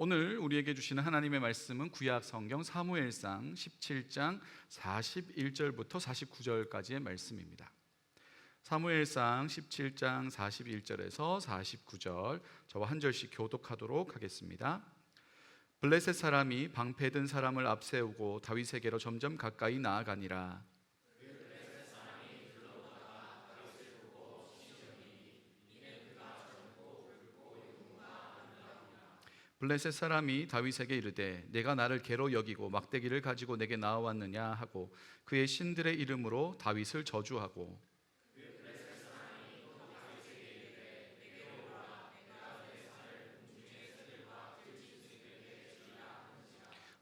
오늘 우리에게 주시는 하나님의 말씀은 구약 성경 사무엘상 17장 41절부터 49절까지의 말씀입니다. 사무엘상 17장 41절에서 49절, 저와 한 절씩 교독하도록 하겠습니다. 블레셋 사람이 방패든 사람을 앞세우고 다윗에게로 점점 가까이 나아가니라. 블레셋 사람이 다윗에게 이르되 내가 나를 개로 여기고 막대기를 가지고 내게 나아왔느냐 하고 그의 신들의 이름으로 다윗을 저주하고,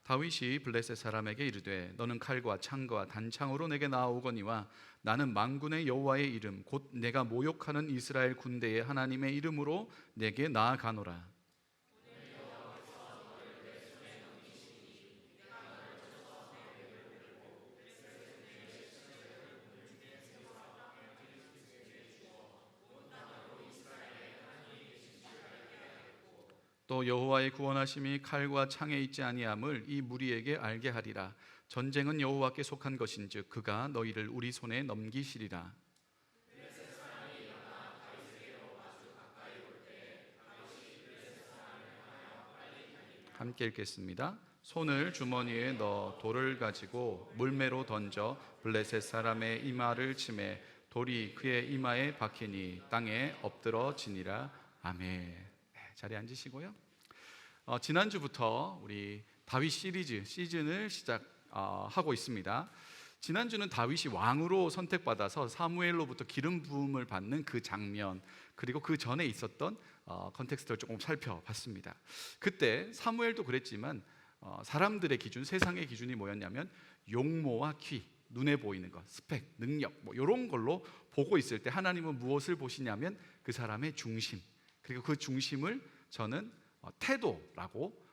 다윗이 블레셋 사람에게 이르되 너는 칼과 창과 단창으로 내게 나아오거니와 나는 만군의 여호와의 이름 곧 내가 모욕하는 이스라엘 군대의 하나님의 이름으로 내게 나아가노라. 또 여호와의 구원하심이 칼과 창에 있지 아니함을 이 무리에게 알게 하리라. 전쟁은 여호와께 속한 것인즉 그가 너희를 우리 손에 넘기시리라. 함께 읽겠습니다. 손을 주머니에 넣어 돌을 가지고 물매로 던져 블레셋 사람의 이마를 치매 돌이 그의 이마에 박히니 땅에 엎드러지니라. 아멘. 자리에 앉으시고요. 지난주부터 우리 다윗 시즌을 시작하고 있습니다. 지난주는 다윗이 왕으로 선택받아서 사무엘로부터 기름 부음을 받는 그 장면, 그리고 그 전에 있었던 컨텍스트를 조금 살펴봤습니다. 그때 사무엘도 그랬지만 사람들의 기준, 세상의 기준이 뭐였냐면 용모와 키, 눈에 보이는 것, 스펙, 능력 이런 걸로 보고 있을 때 하나님은 무엇을 보시냐면 그 사람의 중심, 그리고 그 중심을 저는 태도라고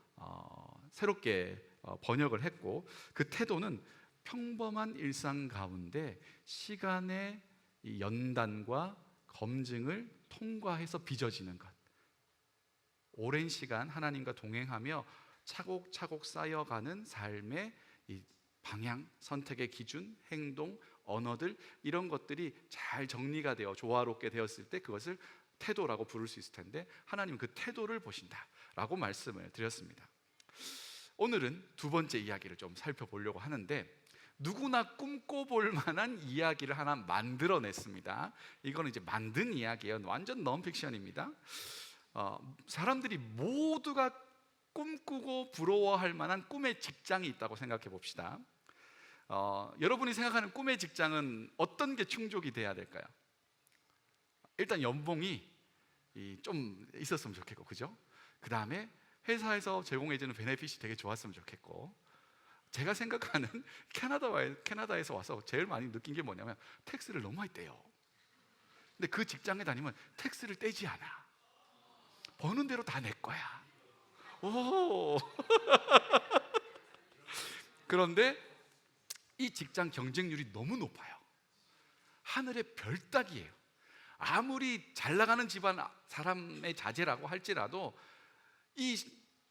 새롭게 번역을 했고, 그 태도는 평범한 일상 가운데 시간의 연단과 검증을 통과해서 빚어지는 것, 오랜 시간 하나님과 동행하며 차곡차곡 쌓여가는 삶의 이 방향, 선택의 기준, 행동, 언어들, 이런 것들이 잘 정리가 되어 조화롭게 되었을 때 그것을 태도라고 부를 수 있을 텐데, 하나님은 그 태도를 보신다라고 말씀을 드렸습니다. 오늘은 두 번째 이야기를 좀 살펴보려고 하는데, 누구나 꿈꿔볼 만한 이야기를 하나 만들어냈습니다. 이거는 이제 만든 이야기예요. 완전 넌픽션입니다. 사람들이 모두가 꿈꾸고 부러워할 만한 꿈의 직장이 있다고 생각해 봅시다. 여러분이 생각하는 꿈의 직장은 어떤 게 충족이 돼야 될까요? 일단 연봉이 좀 있었으면 좋겠고, 그죠? 그 다음에 회사에서 제공해주는 베네핏이 되게 좋았으면 좋겠고, 제가 생각하는 캐나다에서 와서 제일 많이 느낀 게 뭐냐면 텍스를 너무 많이 떼요. 근데 그 직장에 다니면 텍스를 떼지 않아. 버는 대로 다 내 거야. 오. 그런데 이 직장 경쟁률이 너무 높아요. 하늘의 별 따기예요. 아무리 잘 나가는 집안 사람의 자제라고 할지라도 이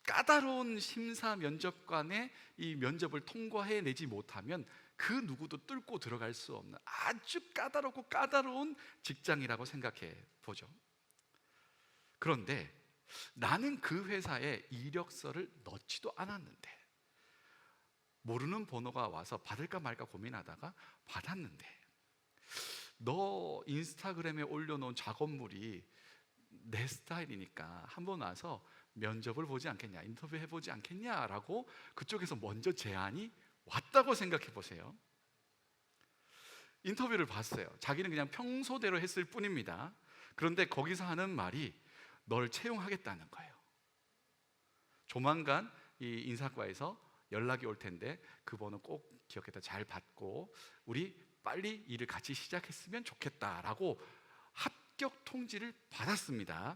까다로운 심사 면접관의 이 면접을 통과해내지 못하면 그 누구도 뚫고 들어갈 수 없는 아주 까다롭고 까다로운 직장이라고 생각해 보죠. 그런데 나는 그 회사에 이력서를 넣지도 않았는데, 모르는 번호가 와서 받을까 말까 고민하다가 받았는데, 너 인스타그램에 올려놓은 작업물이 내 스타일이니까 한번 와서 면접을 보지 않겠냐, 인터뷰 해보지 않겠냐라고 그쪽에서 먼저 제안이 왔다고 생각해 보세요. 인터뷰를 봤어요. 자기는 그냥 평소대로 했을 뿐입니다. 그런데 거기서 하는 말이 널 채용하겠다는 거예요. 조만간 이 인사과에서 연락이 올 텐데 그 번호 꼭 기억해다 잘 받고 우리 빨리 일을 같이 시작했으면 좋겠다라고 합격 통지를 받았습니다.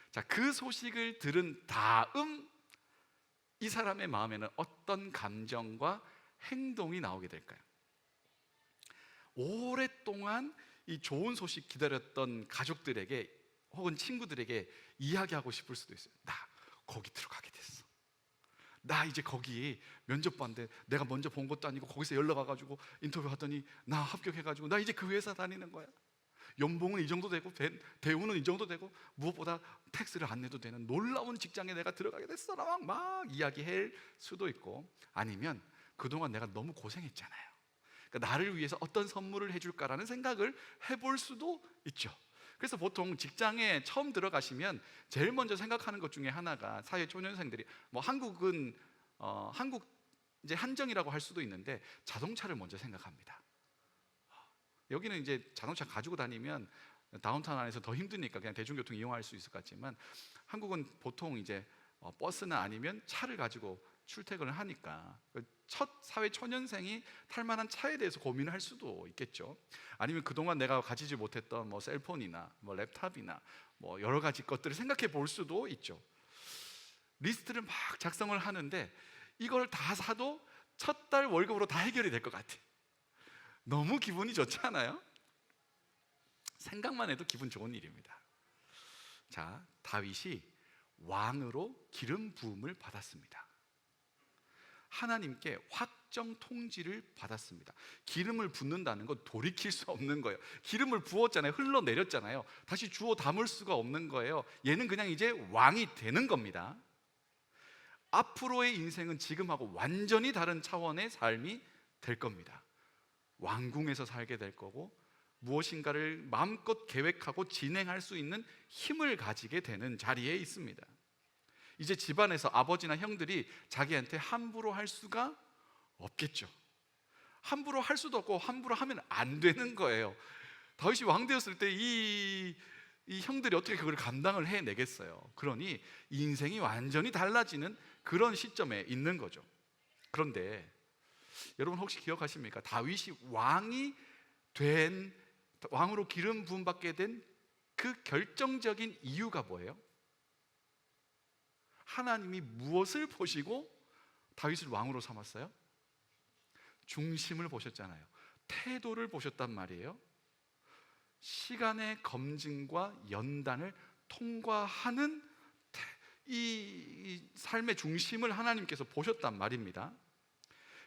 자, 그 소식을 들은 다음 이 사람의 마음에는 어떤 감정과 행동이 나오게 될까요? 오랫동안 이 좋은 소식 기다렸던 가족들에게 혹은 친구들에게 이야기하고 싶을 수도 있어요. 나 거기 들어가게 됐어. 나 이제 거기 면접 봤는데 내가 먼저 본 것도 아니고 거기서 연락 와가지고 인터뷰 하더니 나 합격해가지고 나 이제 그 회사 다니는 거야. 연봉은 이 정도 되고 대우는 이 정도 되고 무엇보다 텍스를 안 내도 되는 놀라운 직장에 내가 들어가게 됐어. 막 이야기할 수도 있고, 아니면 그동안 내가 너무 고생했잖아요. 그러니까 나를 위해서 어떤 선물을 해줄까라는 생각을 해볼 수도 있죠. 그래서 보통 직장에 처음 들어가시면 제일 먼저 생각하는 것 중에 하나가, 사회초년생들이 한국은 한국 이제 한정이라고 할 수도 있는데 자동차를 먼저 생각합니다. 여기는 이제 자동차 가지고 다니면 다운타운 안에서 더 힘드니까 그냥 대중교통 이용할 수 있을 것 같지만, 한국은 보통 이제 버스나 아니면 차를 가지고 출퇴근을 하니까 첫 사회 초년생이 탈 만한 차에 대해서 고민을 할 수도 있겠죠. 아니면 그동안 내가 가지지 못했던 셀폰이나 랩탑이나 여러 가지 것들을 생각해 볼 수도 있죠. 리스트를 막 작성을 하는데 이걸 다 사도 첫 달 월급으로 다 해결이 될 것 같아. 너무 기분이 좋지 않아요? 생각만 해도 기분 좋은 일입니다. 자, 다윗이 왕으로 기름 부음을 받았습니다. 하나님께 확정 통지를 받았습니다. 기름을 붓는다는 건 돌이킬 수 없는 거예요. 기름을 부었잖아요. 흘러내렸잖아요. 다시 주워 담을 수가 없는 거예요. 얘는 그냥 이제 왕이 되는 겁니다. 앞으로의 인생은 지금하고 완전히 다른 차원의 삶이 될 겁니다. 왕궁에서 살게 될 거고, 무엇인가를 마음껏 계획하고 진행할 수 있는 힘을 가지게 되는 자리에 있습니다. 이제 집안에서 아버지나 형들이 자기한테 함부로 할 수가 없겠죠. 함부로 할 수도 없고 함부로 하면 안 되는 거예요. 다윗이 왕 되었을 때 이 형들이 어떻게 그걸 감당을 해내겠어요. 그러니 인생이 완전히 달라지는 그런 시점에 있는 거죠. 그런데 여러분 혹시 기억하십니까? 다윗이 왕으로 기름 부음 받게 된 그 결정적인 이유가 뭐예요? 하나님이 무엇을 보시고 다윗을 왕으로 삼았어요? 중심을 보셨잖아요. 태도를 보셨단 말이에요. 시간의 검증과 연단을 통과하는 이 삶의 중심을 하나님께서 보셨단 말입니다.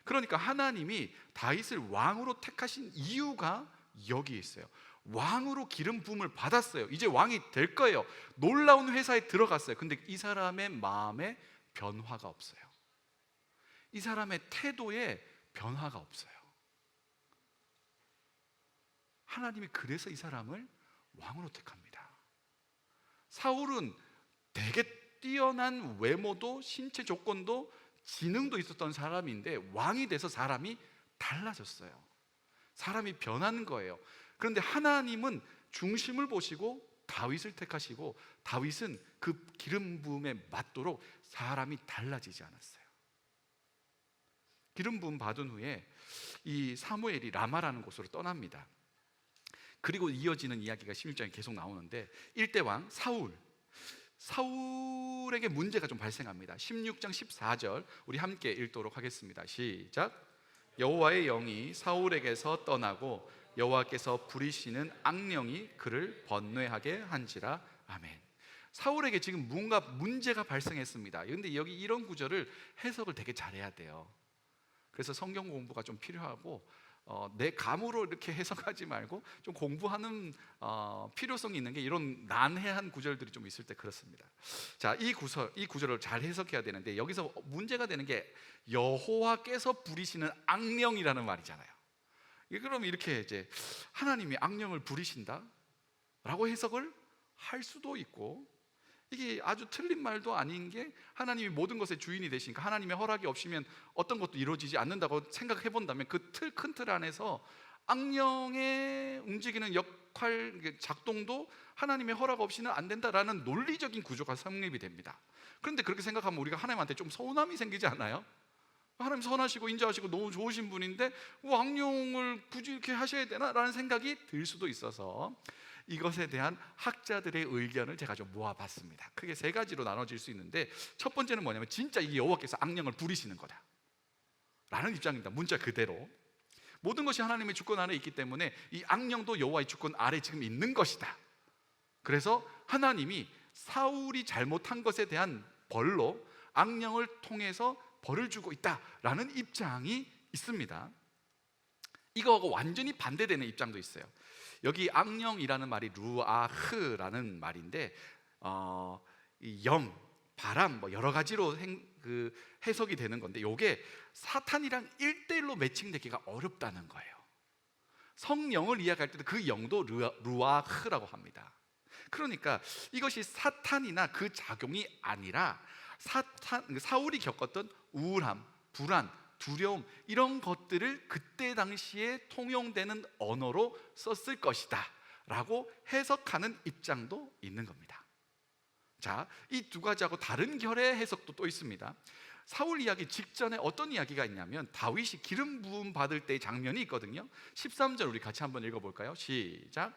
그러니까 하나님이 다윗을 왕으로 택하신 이유가 여기 있어요. 왕으로 기름 부음을 받았어요. 이제 왕이 될 거예요. 놀라운 회사에 들어갔어요. 근데 이 사람의 마음에 변화가 없어요. 이 사람의 태도에 변화가 없어요. 하나님이 그래서 이 사람을 왕으로 택합니다. 사울은 되게 뛰어난 외모도 신체 조건도 지능도 있었던 사람인데 왕이 돼서 사람이 달라졌어요. 사람이 변한 거예요. 그런데 하나님은 중심을 보시고 다윗을 택하시고, 다윗은 그 기름 부음에 맞도록 사람이 달라지지 않았어요. 기름 부음 받은 후에 이 사무엘이 라마라는 곳으로 떠납니다. 그리고 이어지는 이야기가 16장에 계속 나오는데, 1대 왕 사울에게 문제가 좀 발생합니다. 16장 14절 우리 함께 읽도록 하겠습니다. 시작. 여호와의 영이 사울에게서 떠나고 여호와께서 부리시는 악령이 그를 번뇌하게 한지라. 아멘. 사울에게 지금 뭔가 문제가 발생했습니다. 그런데 여기 이런 구절을 해석을 되게 잘해야 돼요. 그래서 성경 공부가 좀 필요하고, 내 감으로 이렇게 해석하지 말고 좀 공부하는 필요성이 있는 게, 이런 난해한 구절들이 좀 있을 때 그렇습니다. 자, 이 구절을 잘 해석해야 되는데, 여기서 문제가 되는 게 여호와께서 부리시는 악령이라는 말이잖아요. 그럼 이렇게 이제 하나님이 악령을 부리신다 라고 해석을 할 수도 있고, 이게 아주 틀린 말도 아닌 게, 하나님이 모든 것의 주인이 되시니까 하나님의 허락이 없이면 어떤 것도 이루어지지 않는다고 생각해 본다면, 그 큰 틀 안에서 악령의 움직이는 역할, 작동도 하나님의 허락 없이는 안 된다라는 논리적인 구조가 성립이 됩니다. 그런데 그렇게 생각하면 우리가 하나님한테 좀 서운함이 생기지 않아요? 하나님 선하시고 인자하시고 너무 좋으신 분인데 악령을 굳이 이렇게 하셔야 되나? 라는 생각이 들 수도 있어서, 이것에 대한 학자들의 의견을 제가 좀 모아봤습니다. 크게 세 가지로 나눠질 수 있는데, 첫 번째는 뭐냐면 진짜 이 여호와께서 악령을 부리시는 거다 라는 입장입니다. 문자 그대로 모든 것이 하나님의 주권 아래 있기 때문에 이 악령도 여호와의 주권 아래 지금 있는 것이다. 그래서 하나님이 사울이 잘못한 것에 대한 벌로 악령을 통해서 벌을 주고 있다라는 입장이 있습니다. 이거하고 완전히 반대되는 입장도 있어요. 여기 악령이라는 말이 루아흐라는 말인데 이 영, 바람 뭐 여러 가지로 해석이 되는 건데, 이게 사탄이랑 1대1로 매칭되기가 어렵다는 거예요. 성령을 이야기할 때도 그 영도 루아흐라고 합니다. 그러니까 이것이 사탄이나 그 작용이 아니라 사울이 겪었던 우울함, 불안, 두려움, 이런 것들을 그때 당시에 통용되는 언어로 썼을 것이다 라고 해석하는 입장도 있는 겁니다. 자, 이 두 가지하고 다른 결의 해석도 또 있습니다. 사울 이야기 직전에 어떤 이야기가 있냐면, 다윗이 기름 부음 받을 때의 장면이 있거든요. 13절 우리 같이 한번 읽어볼까요? 시작.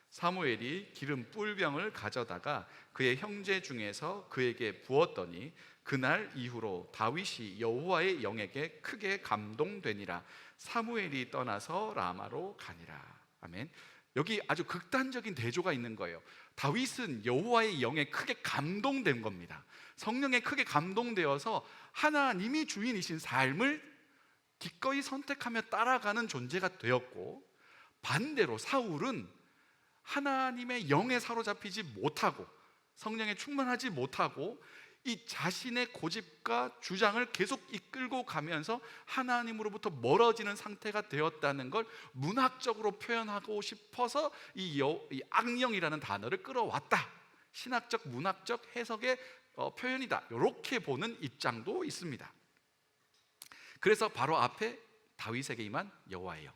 사무엘이 기름 뿔병을 가져다가 그의 형제 중에서 그에게 부었더니 그날 이후로 다윗이 여호와의 영에게 크게 감동되니라. 사무엘이 떠나서 라마로 가니라. 아멘. 여기 아주 극단적인 대조가 있는 거예요. 다윗은 여호와의 영에 크게 감동된 겁니다. 성령에 크게 감동되어서 하나님이 주인이신 삶을 기꺼이 선택하며 따라가는 존재가 되었고, 반대로 사울은 하나님의 영에 사로잡히지 못하고 성령에 충만하지 못하고 이 자신의 고집과 주장을 계속 이끌고 가면서 하나님으로부터 멀어지는 상태가 되었다는 걸 문학적으로 표현하고 싶어서 이 악령이라는 단어를 끌어왔다. 신학적 문학적 해석의 표현이다, 이렇게 보는 입장도 있습니다. 그래서 바로 앞에 다윗에게 임한 여호와의 영,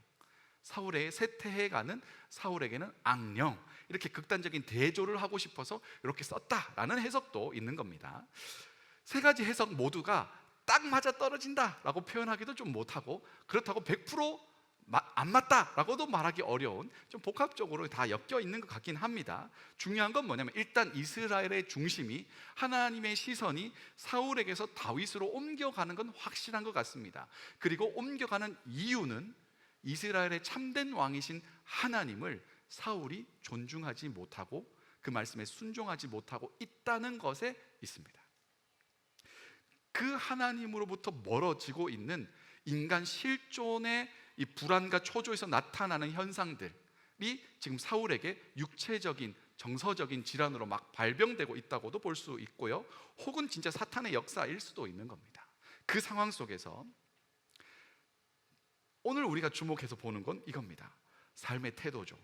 사울에 쇠퇴해가는 사울에게는 악령, 이렇게 극단적인 대조를 하고 싶어서 이렇게 썼다라는 해석도 있는 겁니다. 세 가지 해석 모두가 딱 맞아떨어진다 라고 표현하기도 좀 못하고, 그렇다고 100% 안 맞다라고도 말하기 어려운, 좀 복합적으로 다 엮여 있는 것 같긴 합니다. 중요한 건 뭐냐면, 일단 이스라엘의 중심이, 하나님의 시선이 사울에게서 다윗으로 옮겨가는 건 확실한 것 같습니다. 그리고 옮겨가는 이유는 이스라엘의 참된 왕이신 하나님을 사울이 존중하지 못하고 그 말씀에 순종하지 못하고 있다는 것에 있습니다. 그 하나님으로부터 멀어지고 있는 인간 실존의 이 불안과 초조에서 나타나는 현상들이 지금 사울에게 육체적인 정서적인 질환으로 막 발병되고 있다고도 볼 수 있고요, 혹은 진짜 사탄의 역사일 수도 있는 겁니다. 그 상황 속에서 오늘 우리가 주목해서 보는 건 이겁니다. 삶의 태도죠.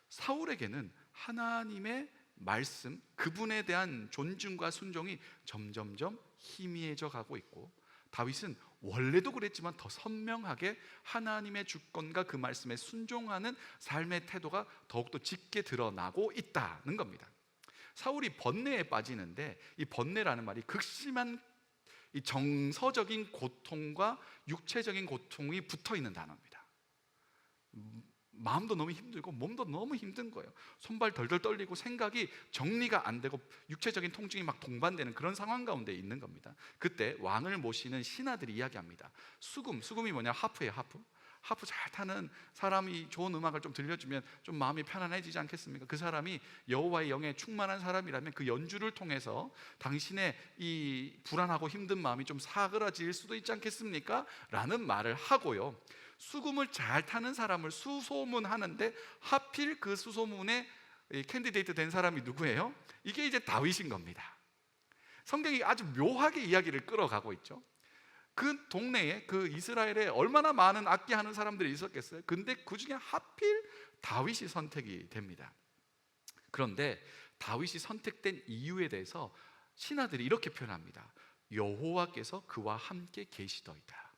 사울에게는 하나님의 말씀, 그분에 대한 존중과 순종이 점점점 희미해져 가고 있고, 다윗은 원래도 그랬지만 더 선명하게 하나님의 주권과 그 말씀에 순종하는 삶의 태도가 더욱더 짙게 드러나고 있다는 겁니다. 사울이 번뇌에 빠지는데, 이 번뇌라는 말이 극심한 이 정서적인 고통과 육체적인 고통이 붙어 있는 단어입니다. 마음도 너무 힘들고 몸도 너무 힘든 거예요. 손발 덜덜 떨리고 생각이 정리가 안 되고 육체적인 통증이 막 동반되는 그런 상황 가운데 있는 겁니다. 그때 왕을 모시는 신하들이 이야기합니다. 수금이 뭐냐? 하프예요. 하프 잘 타는 사람이 좋은 음악을 좀 들려주면 좀 마음이 편안해지지 않겠습니까? 그 사람이 여호와의 영에 충만한 사람이라면 그 연주를 통해서 당신의 이 불안하고 힘든 마음이 좀 사그라질 수도 있지 않겠습니까? 라는 말을 하고요, 수금을 잘 타는 사람을 수소문하는데 하필 그 수소문에 캔디데이트 된 사람이 누구예요? 이게 이제 다윗인 겁니다. 성경이 아주 묘하게 이야기를 끌어가고 있죠. 그 동네에, 그 이스라엘에 얼마나 많은 악기하는 사람들이 있었겠어요? 근데 그 중에 하필 다윗이 선택이 됩니다. 그런데 다윗이 선택된 이유에 대해서 신하들이 이렇게 표현합니다. 여호와께서 그와 함께 계시더이다.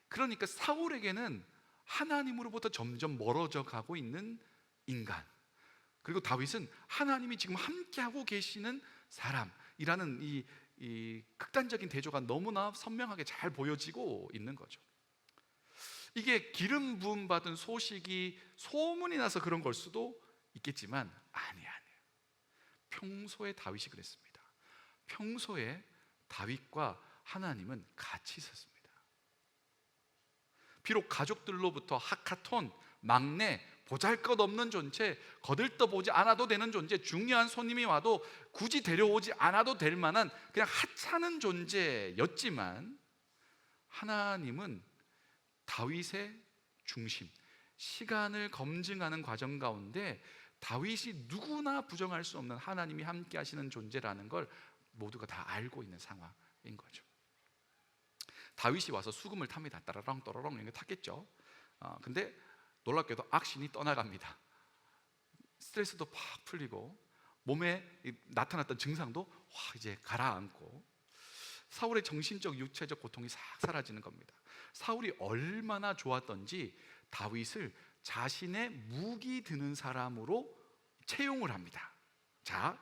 그러니까 사울에게는 하나님으로부터 점점 멀어져 가고 있는 인간, 그리고 다윗은 하나님이 지금 함께하고 계시는 사람이라는 이 극단적인 대조가 너무나 선명하게 잘 보여지고 있는 거죠. 이게 기름 부음 받은 소식이 소문이 나서 그런 걸 수도 있겠지만 아니에요. 평소에 다윗이 그랬습니다. 평소에 다윗과 하나님은 같이 있었습니다. 비록 가족들로부터 하카톤, 막내, 보잘것없는 존재, 거들떠보지 않아도 되는 존재, 중요한 손님이 와도 굳이 데려오지 않아도 될 만한 그냥 하찮은 존재였지만, 하나님은 다윗의 중심, 시간을 검증하는 과정 가운데 다윗이 누구나 부정할 수 없는 하나님이 함께 하시는 존재라는 걸 모두가 다 알고 있는 상황인 거죠. 다윗이 와서 수금을 탑니다. 따라랑 또라랑 이런 거 탔겠죠. 근데 놀랍게도 악신이 떠나갑니다. 스트레스도 팍 풀리고 몸에 나타났던 증상도 이제 가라앉고 사울의 정신적 육체적 고통이 싹 사라지는 겁니다. 사울이 얼마나 좋았던지 다윗을 자신의 무기 드는 사람으로 채용을 합니다. 자,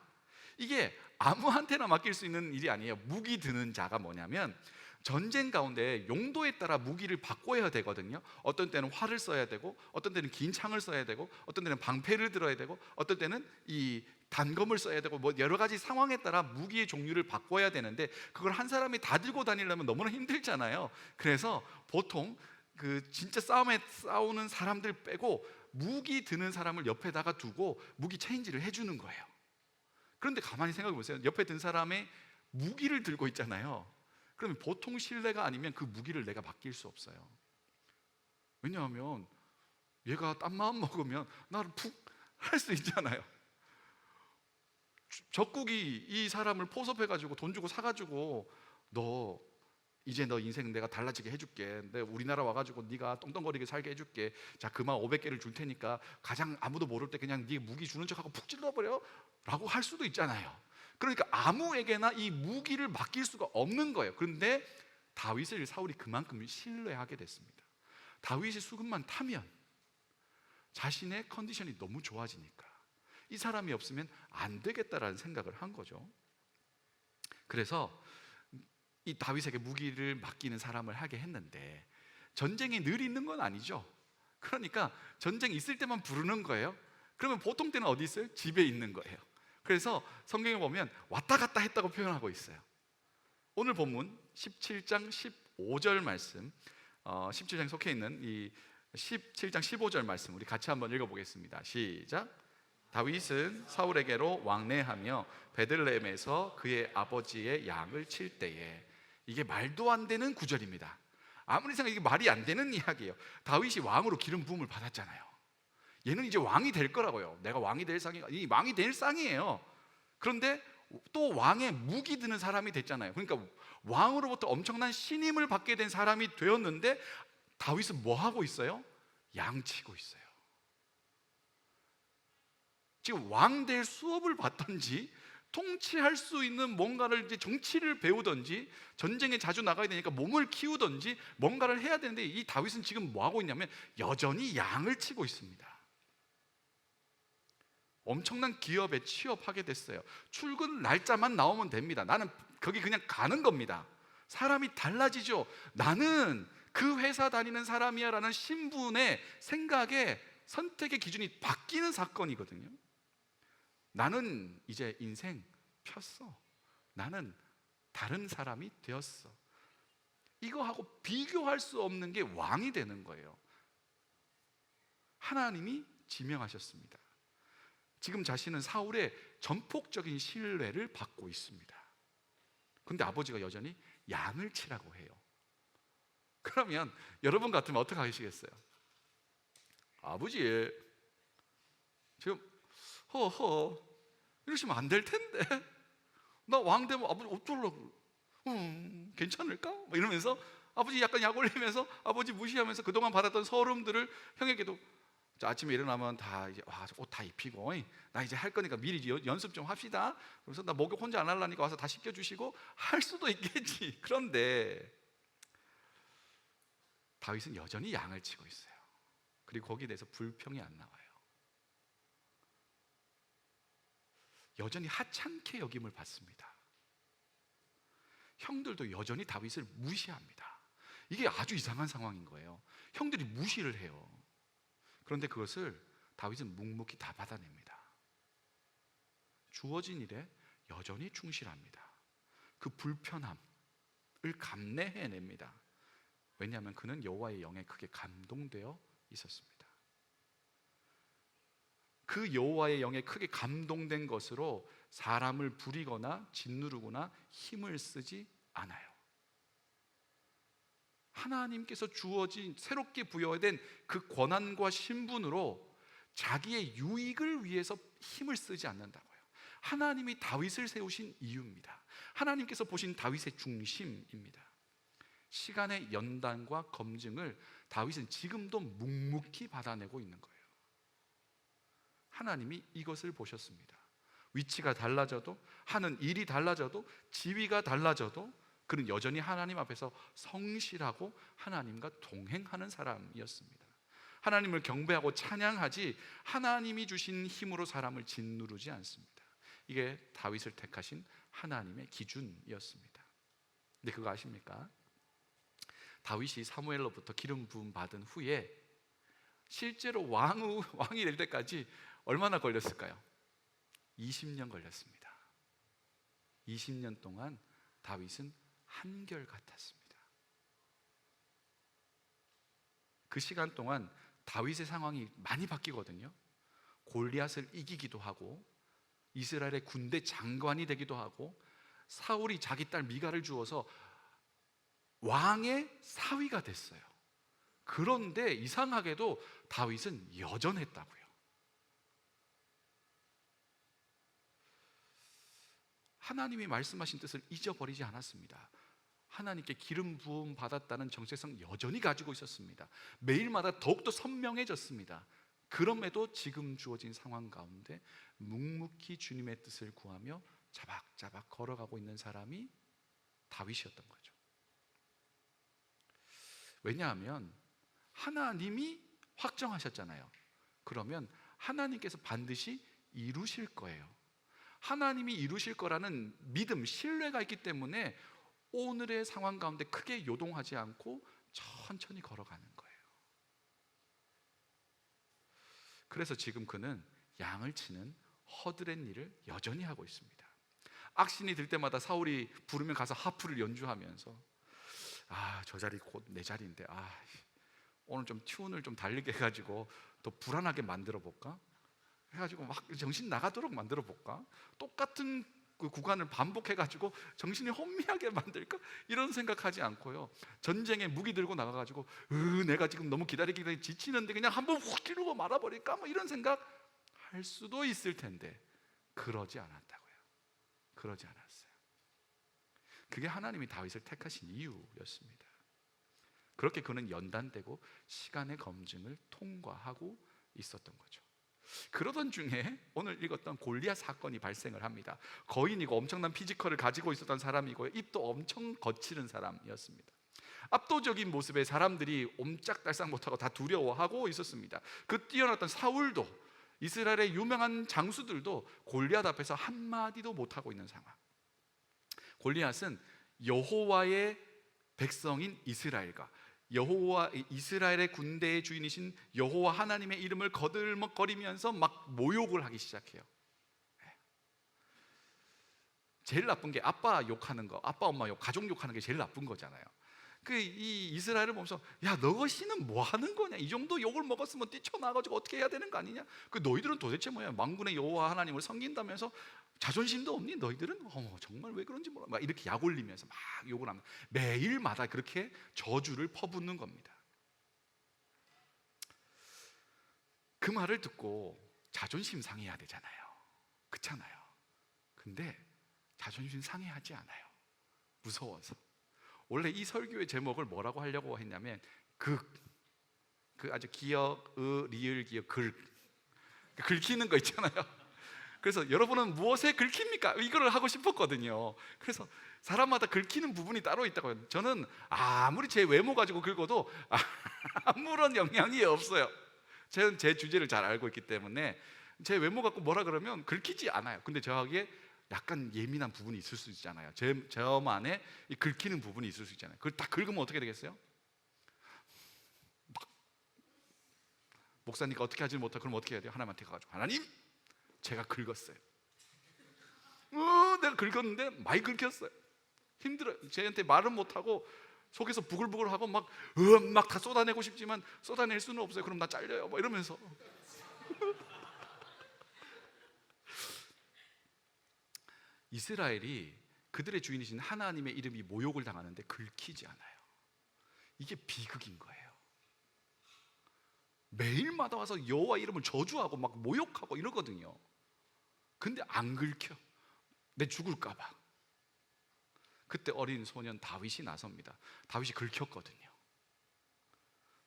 이게 아무한테나 맡길 수 있는 일이 아니에요. 무기 드는 자가 뭐냐면 전쟁 가운데 용도에 따라 무기를 바꿔야 되거든요. 어떤 때는 활을 써야 되고, 어떤 때는 긴 창을 써야 되고, 어떤 때는 방패를 들어야 되고, 어떤 때는 이 단검을 써야 되고, 뭐 여러 가지 상황에 따라 무기의 종류를 바꿔야 되는데 그걸 한 사람이 다 들고 다니려면 너무나 힘들잖아요. 그래서 보통 그 진짜 싸움에 싸우는 사람들 빼고 무기 드는 사람을 옆에다가 두고 무기 체인지를 해주는 거예요. 그런데 가만히 생각해 보세요. 옆에 든 사람의 무기를 들고 있잖아요. 그러면 보통 신뢰가 아니면 그 무기를 내가 맡길 수 없어요. 왜냐하면 얘가 딴 마음 먹으면 나를 푹 할 수 있잖아요. 적국이 이 사람을 포섭해가지고 돈 주고 사가지고 이제 너 인생 내가 달라지게 해줄게, 내가 우리나라 와가지고 네가 떵떵거리게 살게 해줄게, 자 그만 500개를 줄 테니까 가장 아무도 모를 때 그냥 네 무기 주는 척하고 푹 찔러버려 라고 할 수도 있잖아요. 그러니까 아무에게나 이 무기를 맡길 수가 없는 거예요. 그런데 다윗을 사울이 그만큼 신뢰하게 됐습니다. 다윗이 수금만 타면 자신의 컨디션이 너무 좋아지니까 이 사람이 없으면 안 되겠다라는 생각을 한 거죠. 그래서 이 다윗에게 무기를 맡기는 사람을 하게 했는데 전쟁이 늘 있는 건 아니죠. 그러니까 전쟁 있을 때만 부르는 거예요. 그러면 보통 때는 어디 있어요? 집에 있는 거예요. 그래서 성경에 보면 왔다 갔다 했다고 표현하고 있어요. 오늘 본문 17장 15절 말씀, 17장에 속해 있는 이 17장 15절 말씀 우리 같이 한번 읽어보겠습니다. 시작. 다윗은 사울에게로 왕래하며 베들레헴에서 그의 아버지의 양을 칠 때에, 이게 말도 안 되는 구절입니다. 아무리 생각해도 이게 말이 안 되는 이야기예요. 다윗이 왕으로 기름 부음을 받았잖아요. 얘는 이제 왕이 될 거라고요. 내가 왕이 될 상이, 이 왕이 될 상이에요. 그런데 또 왕의 무기 드는 사람이 됐잖아요. 그러니까 왕으로부터 엄청난 신임을 받게 된 사람이 되었는데 다윗은 뭐 하고 있어요? 양치고 있어요. 지금 왕 될 수업을 받던지 통치할 수 있는 뭔가를 이제 정치를 배우던지 전쟁에 자주 나가야 되니까 몸을 키우던지 뭔가를 해야 되는데 이 다윗은 지금 뭐 하고 있냐면 여전히 양을 치고 있습니다. 엄청난 기업에 취업하게 됐어요. 출근 날짜만 나오면 됩니다. 나는 거기 그냥 가는 겁니다. 사람이 달라지죠. 나는 그 회사 다니는 사람이야 라는 신분의 생각에 선택의 기준이 바뀌는 사건이거든요. 나는 이제 인생 폈어. 나는 다른 사람이 되었어. 이거하고 비교할 수 없는 게 왕이 되는 거예요. 하나님이 지명하셨습니다. 지금 자신은 사울의 전폭적인 신뢰를 받고 있습니다. 그런데 아버지가 여전히 양을 치라고 해요. 그러면 여러분 같으면 어떻게 하시겠어요? 아버지, 지금 허허 이러시면 안 될 텐데 나 왕 되면 아버지 어쩌려고, 괜찮을까? 뭐 이러면서 아버지 약간 약 올리면서 아버지 무시하면서 그동안 받았던 서름들을 형에게도, 자, 아침에 일어나면 다 이제 옷 다 입히고 나 이제 할 거니까 미리 연습 좀 합시다. 그래서 나 목욕 혼자 안 하려니까 와서 다 씻겨주시고 할 수도 있겠지. 그런데 다윗은 여전히 양을 치고 있어요. 그리고 거기에 대해서 불평이 안 나와요. 여전히 하찮게 여김을 받습니다. 형들도 여전히 다윗을 무시합니다. 이게 아주 이상한 상황인 거예요. 형들이 무시를 해요. 그런데 그것을 다윗은 묵묵히 다 받아냅니다. 주어진 일에 여전히 충실합니다. 그 불편함을 감내해냅니다. 왜냐하면 그는 여호와의 영에 크게 감동되어 있었습니다. 그 여호와의 영에 크게 감동된 것으로 사람을 부리거나 짓누르거나 힘을 쓰지 않아요. 하나님께서 주어진 새롭게 부여된 그 권한과 신분으로 자기의 유익을 위해서 힘을 쓰지 않는다고요. 하나님이 다윗을 세우신 이유입니다. 하나님께서 보신 다윗의 중심입니다. 시간의 연단과 검증을 다윗은 지금도 묵묵히 받아내고 있는 거예요. 하나님이 이것을 보셨습니다. 위치가 달라져도, 하는 일이 달라져도, 지위가 달라져도 그는 여전히 하나님 앞에서 성실하고 하나님과 동행하는 사람이었습니다. 하나님을 경배하고 찬양하지 하나님이 주신 힘으로 사람을 짓누르지 않습니다. 이게 다윗을 택하신 하나님의 기준이었습니다. 근데 그거 아십니까? 다윗이 사무엘로부터 기름 부음 받은 후에 실제로 왕이 될 때까지 얼마나 걸렸을까요? 20년 걸렸습니다. 20년 동안 다윗은 한결같았습니다. 그 시간 동안 다윗의 상황이 많이 바뀌거든요. 골리앗을 이기기도 하고, 이스라엘의 군대 장관이 되기도 하고, 사울이 자기 딸 미가를 주어서 왕의 사위가 됐어요. 그런데 이상하게도 다윗은 여전했다고요. 하나님이 말씀하신 뜻을 잊어버리지 않았습니다. 하나님께 기름 부음 받았다는 정체성 여전히 가지고 있었습니다. 매일마다 더욱더 선명해졌습니다. 그럼에도 지금 주어진 상황 가운데 묵묵히 주님의 뜻을 구하며 자박자박 걸어가고 있는 사람이 다윗이었던 거죠. 왜냐하면 하나님이 확정하셨잖아요. 그러면 하나님께서 반드시 이루실 거예요. 하나님이 이루실 거라는 믿음, 신뢰가 있기 때문에 오늘의 상황 가운데 크게 요동하지 않고 천천히 걸어가는 거예요. 그래서 지금 그는 양을 치는 허드렛 일을 여전히 하고 있습니다. 악신이 들 때마다 사울이 부르면 가서 하프를 연주하면서 저 자리 곧 내 자리인데 오늘 좀 튠을 좀 달리게 해가지고 더 불안하게 만들어 볼까? 해가지고 막 정신 나가도록 만들어 볼까? 똑같은 그 구간을 반복해가지고 정신이 혼미하게 만들까? 이런 생각하지 않고요, 전쟁에 무기 들고 나가가지고 내가 지금 너무 기다리기 지치는데 그냥 한번 훅 찌르고 말아버릴까? 뭐 이런 생각 할 수도 있을 텐데 그러지 않았다고요. 그러지 않았어요. 그게 하나님이 다윗을 택하신 이유였습니다. 그렇게 그는 연단되고 시간의 검증을 통과하고 있었던 거죠. 그러던 중에 오늘 읽었던 골리앗 사건이 발생을 합니다. 거인이고 엄청난 피지컬을 가지고 있었던 사람이고요, 입도 엄청 거칠은 사람이었습니다. 압도적인 모습에 사람들이 옴짝달싹 못하고 다 두려워하고 있었습니다. 그 뛰어났던 사울도, 이스라엘의 유명한 장수들도 골리앗 앞에서 한마디도 못하고 있는 상황. 골리앗은 여호와의 백성인 이스라엘과 이스라엘의 군대의 주인이신 여호와 하나님의 이름을 거들먹거리면서 막 모욕을 하기 시작해요. 제일 나쁜 게 아빠 욕하는 거, 아빠 엄마 욕, 가족 욕하는 게 제일 나쁜 거잖아요. 이 이스라엘을 보면서 야, 너희는 뭐 하는 거냐? 이 정도 욕을 먹었으면 뛰쳐나가지고 어떻게 해야 되는 거 아니냐? 너희들은 도대체 뭐야? 만군의 여호와 하나님을 섬긴다면서 자존심도 없니? 너희들은 정말 왜 그런지 몰라. 막 이렇게 약 올리면서 막 욕을 합니다. 매일마다 그렇게 저주를 퍼붓는 겁니다. 그 말을 듣고 자존심 상해야 되잖아요. 그렇잖아요. 근데 자존심 상해하지 않아요. 무서워서. 원래 이 설교의 제목을 뭐라고 하려고 했냐면 그 아주 기역, 리을 기역, 긁히는 거 있잖아요. 그래서 여러분은 무엇에 긁힙니까? 이걸 하고 싶었거든요. 그래서 사람마다 긁히는 부분이 따로 있다고요. 저는 아무리 제 외모 가지고 긁어도 아무런 영향이 없어요. 저는 제 주제를 잘 알고 있기 때문에 제 외모 갖고 뭐라 그러면 긁히지 않아요. 근데 저에게 약간 예민한 부분이 있을 수 있잖아요. 저만의 긁히는 부분이 있을 수 있잖아요. 그걸 딱 긁으면 어떻게 되겠어요? 목사니까 어떻게 하지 못하고 그럼 어떻게 해야 돼요? 하나님한테 가가지고 하나님, 제가 긁었어요. 내가 긁었는데 많이 긁혔어요. 힘들어요. 쟤한테 말은 못하고 속에서 부글부글하고 막 다 쏟아내고 싶지만 쏟아낼 수는 없어요. 그럼 나 잘려요. 뭐 이러면서 이스라엘이 그들의 주인이신 하나님의 이름이 모욕을 당하는데 긁히지 않아요. 이게 비극인 거예요. 매일마다 와서 여호와 이름을 저주하고 막 모욕하고 이러거든요. 근데 안 긁혀. 내 죽을까 봐. 그때 어린 소년 다윗이 나섭니다. 다윗이 긁혔거든요.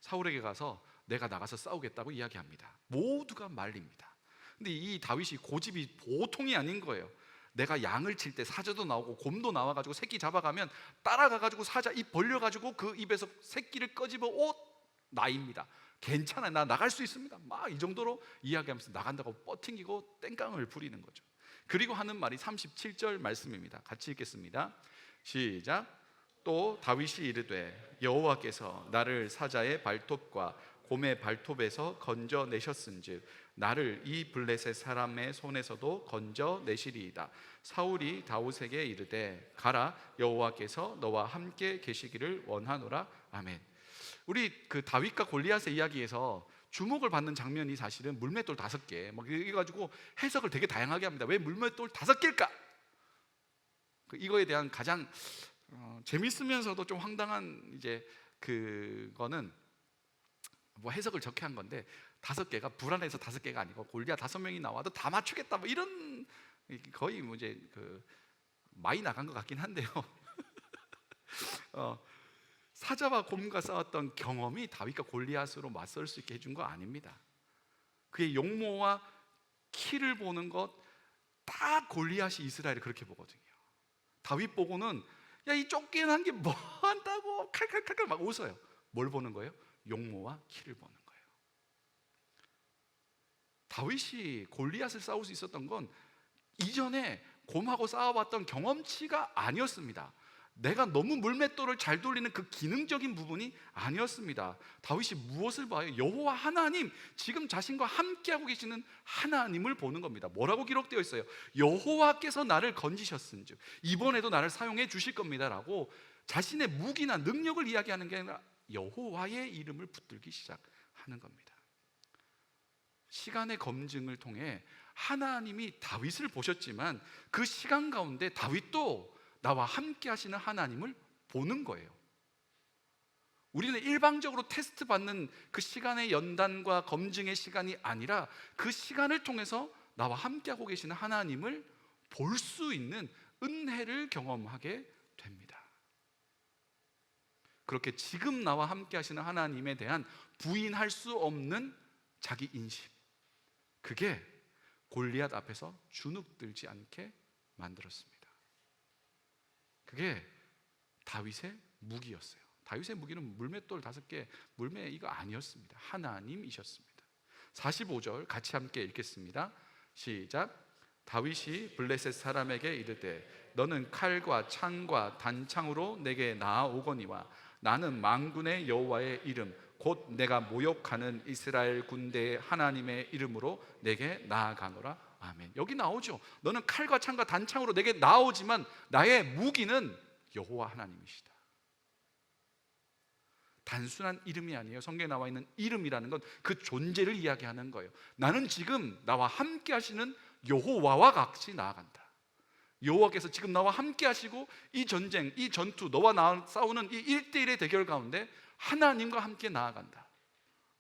사울에게 가서 내가 나가서 싸우겠다고 이야기합니다. 모두가 말립니다. 근데 이 다윗이 고집이 보통이 아닌 거예요. 내가 양을 칠 때 사자도 나오고 곰도 나와가지고 새끼 잡아가면 따라가가지고 사자 입 벌려가지고 그 입에서 새끼를 꺼집어 나입니다. 괜찮아요, 나 나갈 수 있습니다. 막 이 정도로 이야기하면서 나간다고 뻗팅기고 땡깡을 부리는 거죠. 그리고 하는 말이 37절 말씀입니다. 같이 읽겠습니다. 시작. 또 다윗이 이르되 여호와께서 나를 사자의 발톱과 곰의 발톱에서 건져내셨은즉 나를 이 블레셋 사람의 손에서도 건져내시리이다. 사울이 다윗에게 이르되 가라, 여호와께서 너와 함께 계시기를 원하노라. 아멘. 우리 그 다윗과 골리앗의 이야기에서 주목을 받는 장면이 사실은 물맷돌 5개 막 이래가지고 해석을 되게 다양하게 합니다. 왜 물맷돌 5개일까? 이거에 대한 가장 재밌으면서도 좀 황당한 이제 그거는 뭐 해석을 적게 한 건데 5개가 불안해서 5개가 아니고 골리앗 5명이 나와도 다 맞추겠다 뭐 이런, 거의 뭐 이제 그 많이 나간 것 같긴 한데요. 사자와 곰과 싸웠던 경험이 다윗과 골리앗으로 맞설 수 있게 해준 거 아닙니다. 그의 용모와 키를 보는 것 다 골리앗이 이스라엘을 그렇게 보거든요. 다윗 보고는 야, 이 쫓겨난 게 뭐 한다고 칼칼칼칼 막 웃어요. 뭘 보는 거예요? 용모와 키를 보는 거예요. 다윗이 골리앗을 싸울 수 있었던 건 이전에 곰하고 싸워봤던 경험치가 아니었습니다. 내가 너무 물맷돌을 잘 돌리는 그 기능적인 부분이 아니었습니다. 다윗이 무엇을 봐요? 여호와 하나님, 지금 자신과 함께하고 계시는 하나님을 보는 겁니다. 뭐라고 기록되어 있어요? 여호와께서 나를 건지셨은즉 이번에도 나를 사용해 주실 겁니다 라고 자신의 무기나 능력을 이야기하는 게 아니라 여호와의 이름을 붙들기 시작하는 겁니다. 시간의 검증을 통해 하나님이 다윗을 보셨지만 그 시간 가운데 다윗도 나와 함께 하시는 하나님을 보는 거예요. 우리는 일방적으로 테스트 받는 그 시간의 연단과 검증의 시간이 아니라 그 시간을 통해서 나와 함께하고 계시는 하나님을 볼 수 있는 은혜를 경험하게 됩니다. 그렇게 지금 나와 함께 하시는 하나님에 대한 부인할 수 없는 자기 인식, 그게 골리앗 앞에서 주눅들지 않게 만들었습니다. 그게 다윗의 무기였어요. 다윗의 무기는 물맷돌 5개, 물매 이거 아니었습니다. 하나님이셨습니다. 45절 같이 함께 읽겠습니다. 시작. 다윗이 블레셋 사람에게 이르되 너는 칼과 창과 단창으로 내게 나아오거니와 나는 만군의 여호와의 이름 곧 내가 모욕하는 이스라엘 군대의 하나님의 이름으로 내게 나아가노라. 아멘. 여기 나오죠. 너는 칼과 창과 단창으로 내게 나오지만 나의 무기는 여호와 하나님이시다. 단순한 이름이 아니에요. 성경에 나와 있는 이름이라는 건 그 존재를 이야기하는 거예요. 나는 지금 나와 함께 하시는 여호와와 같이 나아간다. 여호와께서 지금 나와 함께 하시고 이 전쟁, 이 전투, 너와 나 싸우는 이 1대1의 대결 가운데 하나님과 함께 나아간다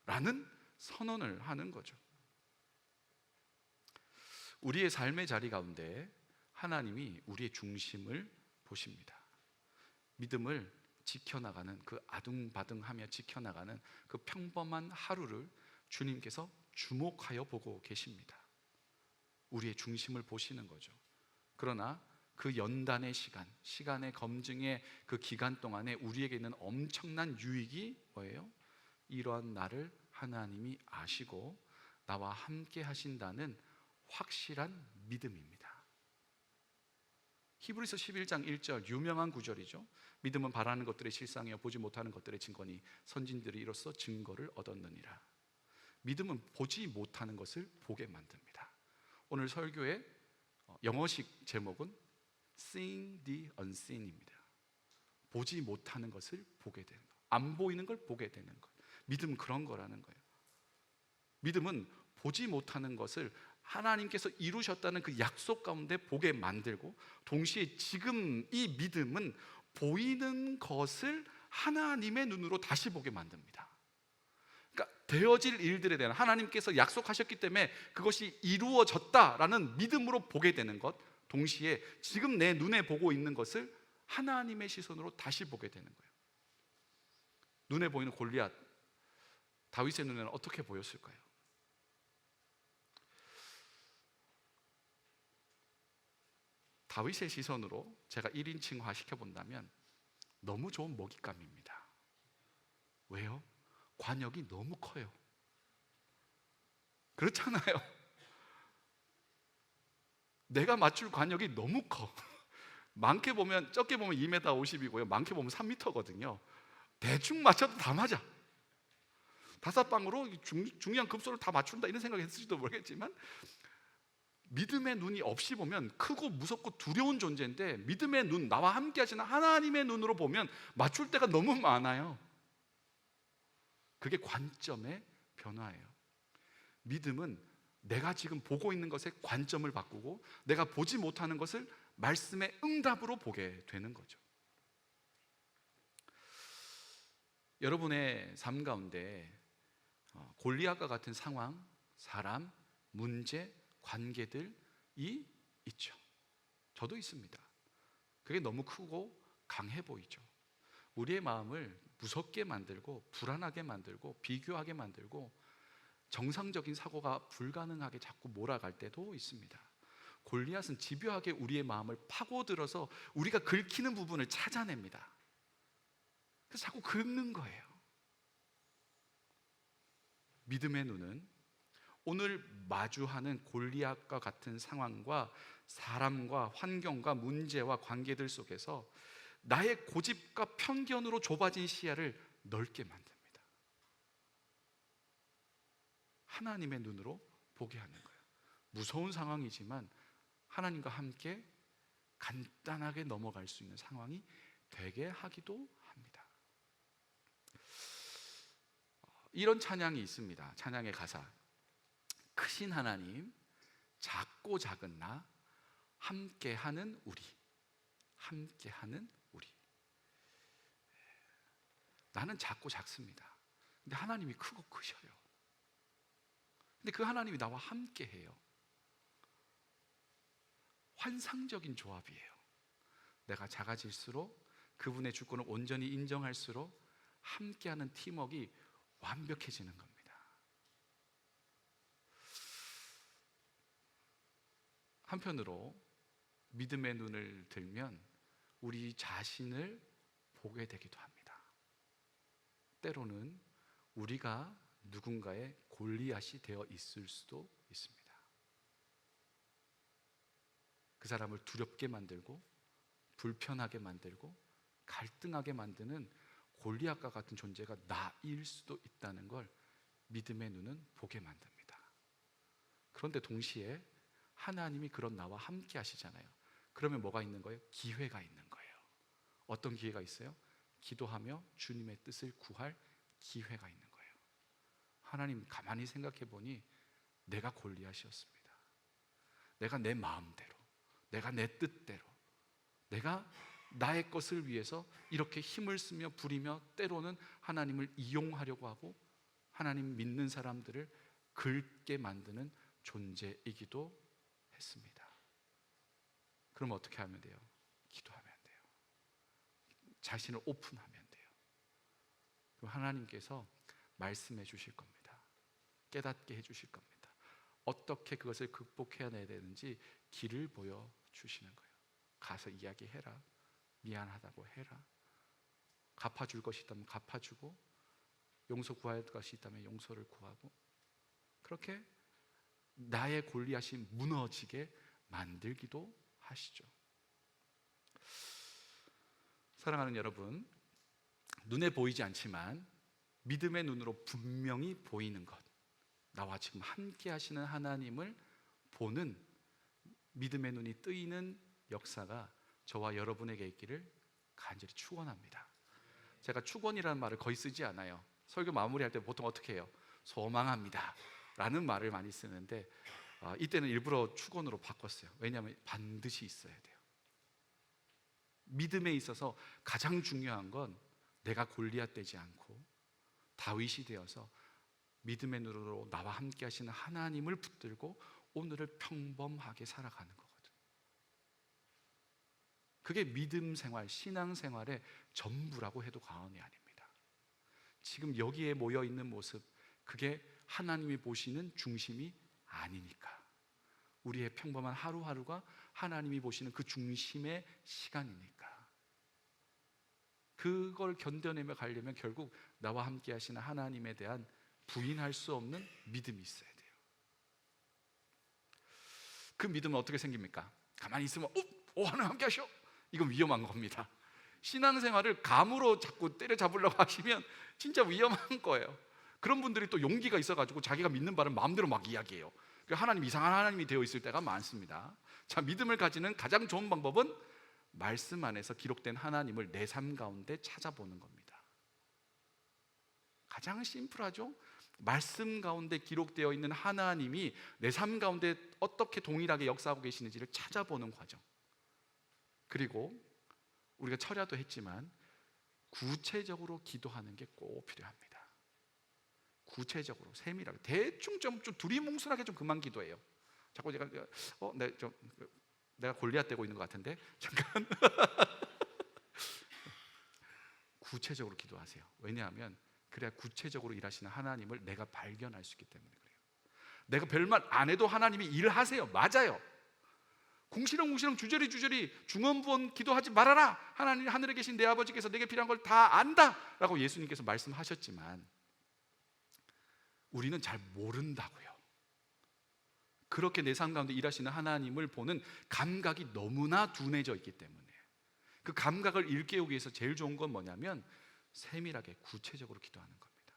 라는 선언을 하는 거죠. 우리의 삶의 자리 가운데 하나님이 우리의 중심을 보십니다. 믿음을 지켜나가는 그 아둥바둥하며 지켜나가는 그 평범한 하루를 주님께서 주목하여 보고 계십니다. 우리의 중심을 보시는 거죠. 그러나 그 연단의 시간의 검증의 그 기간 동안에 우리에게 있는 엄청난 유익이 뭐예요? 이러한 나를 하나님이 아시고 나와 함께 하신다는 확실한 믿음입니다. 히브리서 11장 1절 유명한 구절이죠. 믿음은 바라는 것들의 실상이요 보지 못하는 것들의 증거니 선진들이 이로써 증거를 얻었느니라. 믿음은 보지 못하는 것을 보게 만듭니다. 오늘 설교의 영어식 제목은 Seeing the Unseen입니다. 보지 못하는 것을 보게 되는 것, 안 보이는 걸 보게 되는 것. 믿음은 그런 거라는 거예요. 믿음은 보지 못하는 것을 하나님께서 이루셨다는 그 약속 가운데 보게 만들고, 동시에 지금 이 믿음은 보이는 것을 하나님의 눈으로 다시 보게 만듭니다. 그러니까 되어질 일들에 대한, 하나님께서 약속하셨기 때문에 그것이 이루어졌다라는 믿음으로 보게 되는 것, 동시에 지금 내 눈에 보고 있는 것을 하나님의 시선으로 다시 보게 되는 거예요. 눈에 보이는 골리앗, 다윗의 눈에는 어떻게 보였을까요? 다윗의 시선으로 제가 1인칭화 시켜본다면 너무 좋은 먹잇감입니다. 왜요? 관역이 너무 커요. 그렇잖아요. 내가 맞출 관역이 너무 커. 많게 보면, 적게 보면 2m 50이고요 많게 보면 3m거든요 대충 맞춰도 다 맞아. 5방으로 중요한 급소를 다 맞춘다 이런 생각이 했을지도 모르겠지만, 믿음의 눈이 없이 보면 크고 무섭고 두려운 존재인데, 믿음의 눈, 나와 함께 하시는 하나님의 눈으로 보면 맞출 때가 너무 많아요. 그게 관점의 변화예요. 믿음은 내가 지금 보고 있는 것의 관점을 바꾸고, 내가 보지 못하는 것을 말씀의 응답으로 보게 되는 거죠. 여러분의 삶 가운데 골리앗과 같은 상황, 사람, 문제, 관계들이 있죠. 저도 있습니다. 그게 너무 크고 강해 보이죠. 우리의 마음을 무섭게 만들고, 불안하게 만들고, 비교하게 만들고, 정상적인 사고가 불가능하게 자꾸 몰아갈 때도 있습니다. 골리앗은 집요하게 우리의 마음을 파고들어서 우리가 긁히는 부분을 찾아냅니다. 그래서 자꾸 긁는 거예요. 믿음의 눈은 오늘 마주하는 골리앗과 같은 상황과 사람과 환경과 문제와 관계들 속에서 나의 고집과 편견으로 좁아진 시야를 넓게 만듭니다. 하나님의 눈으로 보게 하는 거예요. 무서운 상황이지만 하나님과 함께 간단하게 넘어갈 수 있는 상황이 되게 하기도 합니다. 이런 찬양이 있습니다. 찬양의 가사, 크신 하나님, 작고 작은 나, 함께하는 우리, 함께하는 우리. 나는 작고 작습니다. 근데 하나님이 크고 크셔요. 근데 그 하나님이 나와 함께해요. 환상적인 조합이에요. 내가 작아질수록, 그분의 주권을 온전히 인정할수록 함께하는 팀워크가 완벽해지는 겁니다. 한편으로 믿음의 눈을 들면 우리 자신을 보게 되기도 합니다. 때로는 우리가 누군가의 골리앗이 되어 있을 수도 있습니다. 그 사람을 두렵게 만들고, 불편하게 만들고, 갈등하게 만드는 골리앗과 같은 존재가 나일 수도 있다는 걸 믿음의 눈은 보게 만듭니다. 그런데 동시에 하나님이 그런 나와 함께 하시잖아요. 그러면 뭐가 있는 거예요? 기회가 있는 거예요. 어떤 기회가 있어요? 기도하며 주님의 뜻을 구할 기회가 있는 거예요. 하나님 가만히 생각해 보니 내가 골리앗이었습니다. 내가 내 마음대로, 내가 내 뜻대로, 내가 나의 것을 위해서 이렇게 힘을 쓰며 부리며 때로는 하나님을 이용하려고 하고 하나님 믿는 사람들을 긁게 만드는 존재이기도 했습니다. 그럼 어떻게 하면 돼요? 기도하면 돼요. 자신을 오픈하면 돼요. 그럼 하나님께서 말씀해 주실 겁니다. 깨닫게 해 주실 겁니다. 어떻게 그것을 극복해야 되는지 길을 보여주시는 거예요. 가서 이야기해라. 미안하다고 해라. 갚아줄 것이 있다면 갚아주고, 용서 구할 것이 있다면 용서를 구하고, 그렇게 나의 골리앗이 무너지게 만들기도 하시죠. 사랑하는 여러분, 눈에 보이지 않지만 믿음의 눈으로 분명히 보이는 것, 나와 지금 함께 하시는 하나님을 보는 믿음의 눈이 뜨이는 역사가 저와 여러분에게 있기를 간절히 축원합니다. 제가 축원이라는 말을 거의 쓰지 않아요. 설교 마무리할 때 보통 어떻게 해요? 소망합니다 라는 말을 많이 쓰는데, 이때는 일부러 축원으로 바꿨어요. 왜냐하면 반드시 있어야 돼요. 믿음에 있어서 가장 중요한 건 내가 골리앗 되지 않고 다윗이 되어서 믿음의 눈으로 나와 함께 하시는 하나님을 붙들고 오늘을 평범하게 살아가는 거거든. 그게 믿음 생활, 신앙 생활의 전부라고 해도 과언이 아닙니다. 지금 여기에 모여 있는 모습, 그게 하나님이 보시는 중심이 아니니까. 우리의 평범한 하루하루가 하나님이 보시는 그 중심의 시간이니까. 그걸 견뎌내며 가려면 결국 나와 함께 하시는 하나님에 대한 부인할 수 없는 믿음이 있어야 돼요. 그 믿음은 어떻게 생깁니까? 가만히 있으면 하나님 함께 하셔, 이건 위험한 겁니다. 신앙생활을 감으로 자꾸 때려잡으려고 하시면 진짜 위험한 거예요. 그런 분들이 또 용기가 있어가지고 자기가 믿는 바를 마음대로 막 이야기해요. 하나님, 이상한 하나님이 되어 있을 때가 많습니다. 자, 믿음을 가지는 가장 좋은 방법은 말씀 안에서 기록된 하나님을 내 삶 가운데 찾아보는 겁니다. 가장 심플하죠? 말씀 가운데 기록되어 있는 하나님이 내 삶 가운데 어떻게 동일하게 역사하고 계시는지를 찾아보는 과정. 그리고 우리가 철야도 했지만 구체적으로 기도하는 게 꼭 필요합니다. 구체적으로, 세밀하게. 대충 좀 두리뭉술하게 좀 그만 기도해요. 자꾸 제가 내가 골리앗 되고 있는 것 같은데 잠깐 구체적으로 기도하세요. 왜냐하면 그래야 구체적으로 일하시는 하나님을 내가 발견할 수 있기 때문에 그래요. 내가 별말 안 해도 하나님이 일하세요. 맞아요. 궁시렁궁시렁 주저리 중언부언 기도하지 말아라. 하나님, 하늘에 계신 내 아버지께서 내게 필요한 걸 다 안다 라고 예수님께서 말씀하셨지만 우리는 잘 모른다고요. 그렇게 내 삶 가운데 일하시는 하나님을 보는 감각이 너무나 둔해져 있기 때문에 그 감각을 일깨우기 위해서 제일 좋은 건 뭐냐면 세밀하게 구체적으로 기도하는 겁니다.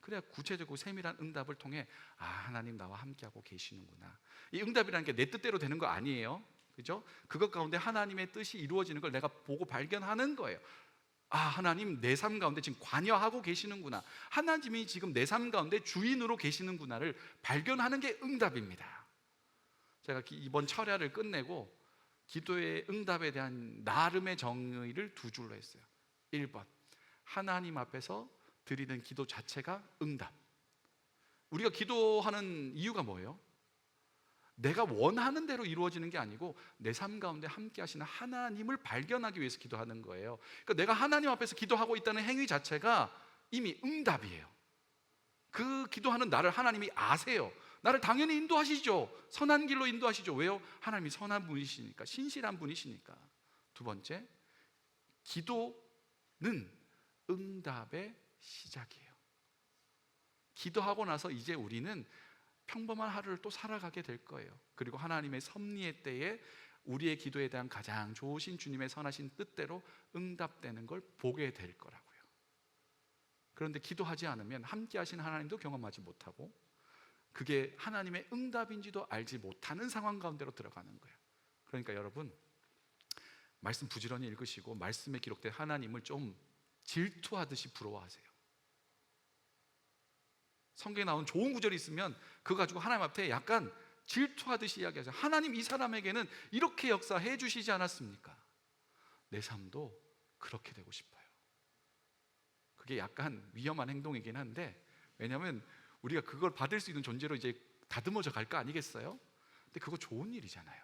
그래야 구체적이고 세밀한 응답을 통해 하나님 나와 함께하고 계시는구나. 이 응답이라는 게 내 뜻대로 되는 거 아니에요. 그죠? 그것 가운데 하나님의 뜻이 이루어지는 걸 내가 보고 발견하는 거예요. 하나님 내 삶 가운데 지금 관여하고 계시는구나. 하나님이 지금 내 삶 가운데 주인으로 계시는구나를 발견하는 게 응답입니다. 제가 이번 철야를 끝내고 기도의 응답에 대한 나름의 정의를 두 줄로 했어요. 1번, 하나님 앞에서 드리는 기도 자체가 응답. 우리가 기도하는 이유가 뭐예요? 내가 원하는 대로 이루어지는 게 아니고 내 삶 가운데 함께 하시는 하나님을 발견하기 위해서 기도하는 거예요. 그러니까 내가 하나님 앞에서 기도하고 있다는 행위 자체가 이미 응답이에요. 그 기도하는 나를 하나님이 아세요. 나를 당연히 인도하시죠. 선한 길로 인도하시죠. 왜요? 하나님이 선한 분이시니까, 신실한 분이시니까. 두 번째, 기도는 응답의 시작이에요. 기도하고 나서 이제 우리는 평범한 하루를 또 살아가게 될 거예요. 그리고 하나님의 섭리의 때에 우리의 기도에 대한 가장 좋으신 주님의 선하신 뜻대로 응답되는 걸 보게 될 거라고요. 그런데 기도하지 않으면 함께 하신 하나님도 경험하지 못하고 그게 하나님의 응답인지도 알지 못하는 상황 가운데로 들어가는 거예요. 그러니까 여러분, 말씀 부지런히 읽으시고 말씀에 기록된 하나님을 좀 질투하듯이 부러워하세요. 성경에 나온 좋은 구절이 있으면 그거 가지고 하나님 앞에 약간 질투하듯이 이야기하세요. 하나님, 이 사람에게는 이렇게 역사해 주시지 않았습니까? 내 삶도 그렇게 되고 싶어요. 그게 약간 위험한 행동이긴 한데, 왜냐하면 우리가 그걸 받을 수 있는 존재로 이제 다듬어져 갈 거 아니겠어요? 근데 그거 좋은 일이잖아요.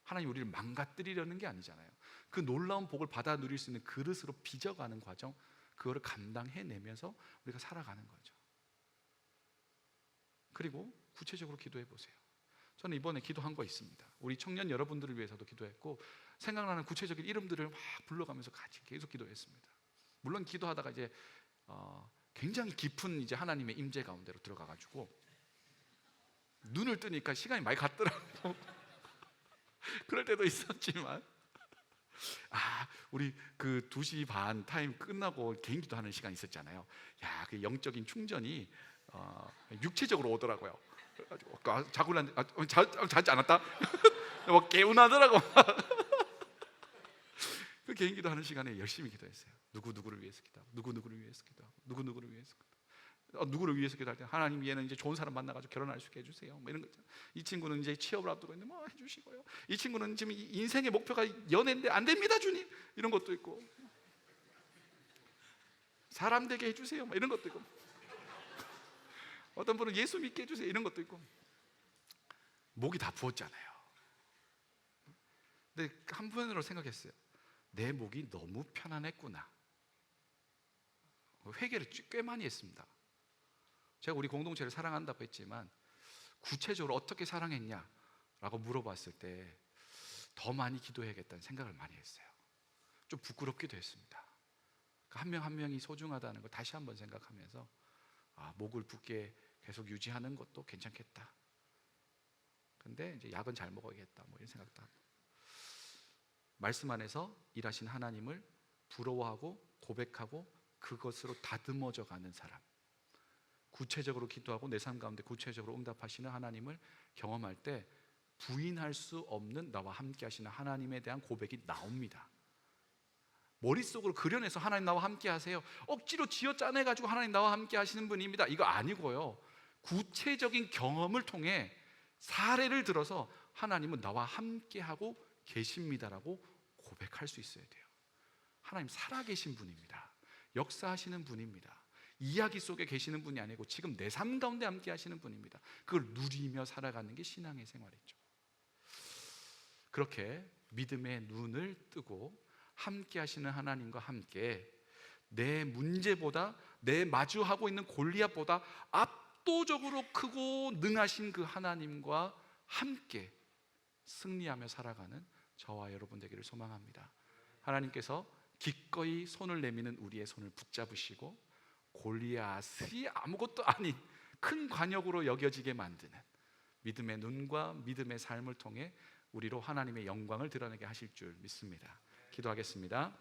하나님 우리를 망가뜨리려는 게 아니잖아요. 그 놀라운 복을 받아 누릴 수 있는 그릇으로 빚어가는 과정, 그거를 감당해내면서 우리가 살아가는 거죠. 그리고 구체적으로 기도해 보세요. 저는 이번에 기도한 거 있습니다. 우리 청년 여러분들을 위해서도 기도했고, 생각나는 구체적인 이름들을 막 불러가면서 같이 계속 기도했습니다. 물론 기도하다가 이제 굉장히 깊은 이제 하나님의 임재 가운데로 들어가가지고 눈을 뜨니까 시간이 많이 갔더라고요. 그럴 때도 있었지만, 우리 그 2시 반 타임 끝나고 개인 기도하는 시간 있었잖아요. 그 영적인 충전이 육체적으로 오더라고요. 그래가지고 자지 않았다? 뭐 개운하더라고. 그 개인 기도하는 시간에 열심히 기도했어요. 누구누구를 위해서 기도하고, 누구누구를 위해서 기도하고, 누구누구를 위해서 기도하고. 누구를 위해서 기도할 때 하나님 얘는 이제 좋은 사람 만나가지고 결혼할 수 있게 해주세요. 뭐 이런 거 있잖아요. 이 친구는 이제 취업을 앞두고 있는데 뭐 해주시고요. 이 친구는 지금 인생의 목표가 연애인데 안 됩니다, 주님. 이런 것도 있고, 사람 되게 해주세요. 뭐 이런 것도 있고, 어떤 분은 예수 믿게 해주세요. 이런 것도 있고. 목이 다 부었잖아요. 근데 한편으로 생각했어요. 내 목이 너무 편안했구나. 회개를 꽤 많이 했습니다. 제가 우리 공동체를 사랑한다고 했지만 구체적으로 어떻게 사랑했냐라고 물어봤을 때 더 많이 기도해야겠다는 생각을 많이 했어요. 좀 부끄럽기도 했습니다. 한 명 한 명이 소중하다는 걸 다시 한번 생각하면서 목을 붓게 계속 유지하는 것도 괜찮겠다. 근데 이제 약은 잘 먹어야겠다. 뭐 이런 생각도 하고, 말씀 안에서 일하신 하나님을 부러워하고 고백하고 그것으로 다듬어져 가는 사람, 구체적으로 기도하고 내 삶 가운데 구체적으로 응답하시는 하나님을 경험할 때 부인할 수 없는 나와 함께 하시는 하나님에 대한 고백이 나옵니다. 머릿속으로 그려내서 하나님 나와 함께 하세요, 억지로 쥐어 짜내가지고 하나님 나와 함께 하시는 분입니다, 이거 아니고요. 구체적인 경험을 통해 사례를 들어서 하나님은 나와 함께 하고 계십니다라고 고백할 수 있어야 돼요. 하나님 살아계신 분입니다. 역사하시는 분입니다. 이야기 속에 계시는 분이 아니고 지금 내 삶 가운데 함께 하시는 분입니다. 그걸 누리며 살아가는 게 신앙의 생활이죠. 그렇게 믿음의 눈을 뜨고 함께 하시는 하나님과 함께 내 문제보다, 내 마주하고 있는 골리앗보다 압도적으로 크고 능하신 그 하나님과 함께 승리하며 살아가는 저와 여러분 되기를 소망합니다. 하나님께서 기꺼이 손을 내미는 우리의 손을 붙잡으시고 골리앗이 아무것도 아닌 큰 관역으로 여겨지게 만드는 믿음의 눈과 믿음의 삶을 통해 우리로 하나님의 영광을 드러내게 하실 줄 믿습니다. 기도하겠습니다.